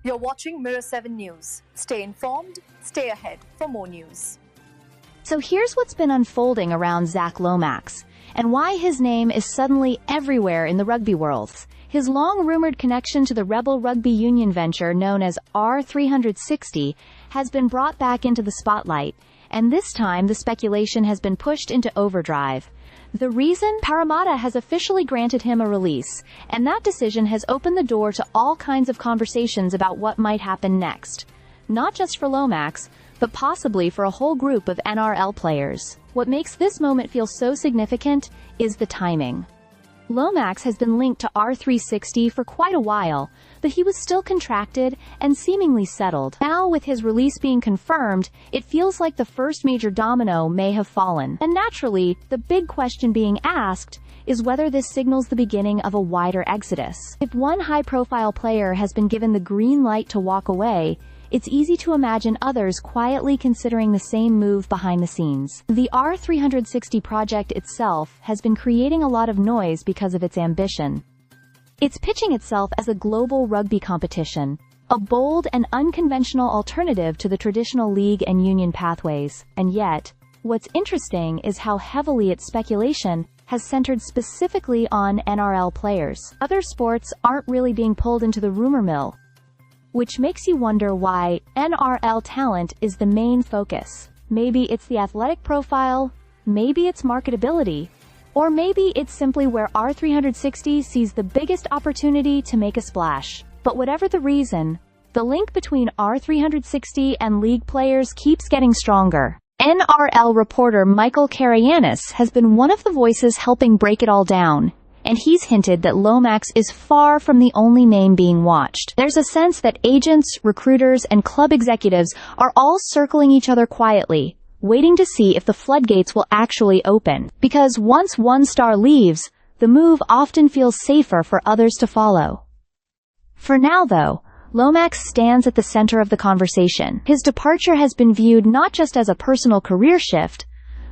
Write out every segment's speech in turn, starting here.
You're watching Mirror 7 News. Stay informed, stay ahead for more news. So here's what's been unfolding around Zach Lomax, and why his name is suddenly everywhere in the rugby world. His long-rumored connection to the rebel rugby union venture known as R360 has been brought back into the spotlight, and this time the speculation has been pushed into overdrive. The reason? Parramatta has officially granted him a release, and that decision has opened the door to all kinds of conversations about what might happen next. Not just for Lomax, but possibly for a whole group of NRL players. What makes this moment feel so significant is the timing. Lomax has been linked to R360 for quite a while, but he was still contracted and seemingly settled. Now, with his release being confirmed, it feels like the first major domino may have fallen. And naturally, the big question being asked is whether this signals the beginning of a wider exodus. If one high-profile player has been given the green light to walk away, it's easy to imagine others quietly considering the same move behind the scenes. The R360 project itself has been creating a lot of noise because of its ambition. It's pitching itself as a global rugby competition, a bold and unconventional alternative to the traditional league and union pathways. And yet, what's interesting is how heavily its speculation has centered specifically on NRL players. Other sports aren't really being pulled into the rumor mill, which makes you wonder why NRL talent is the main focus. Maybe it's the athletic profile, maybe it's marketability, or maybe it's simply where R360 sees the biggest opportunity to make a splash. But whatever the reason, the link between R360 and league players keeps getting stronger. NRL reporter Michael Karayanis has been one of the voices helping break it all down, and he's hinted that Lomax is far from the only name being watched. There's a sense that agents, recruiters, and club executives are all circling each other quietly, waiting to see if the floodgates will actually open. Because once one star leaves, the move often feels safer for others to follow. For now, though, Lomax stands at the center of the conversation. His departure has been viewed not just as a personal career shift,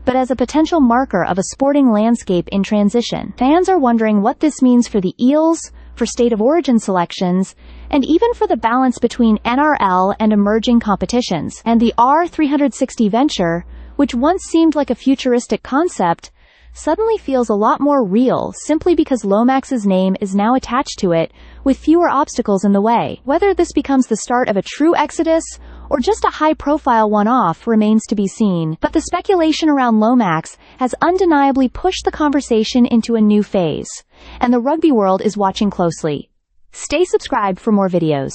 but as a potential marker of a sporting landscape in transition. Fans are wondering what this means for the Eels, for state of origin selections, and even for the balance between NRL and emerging competitions. And the R360 venture, which once seemed like a futuristic concept, suddenly feels a lot more real simply because Lomax's name is now attached to it, with fewer obstacles in the way. Whether this becomes the start of a true exodus or just a high-profile one-off remains to be seen, but the speculation around Lomax has undeniably pushed the conversation into a new phase, and the rugby world is watching closely. Stay subscribed for more videos.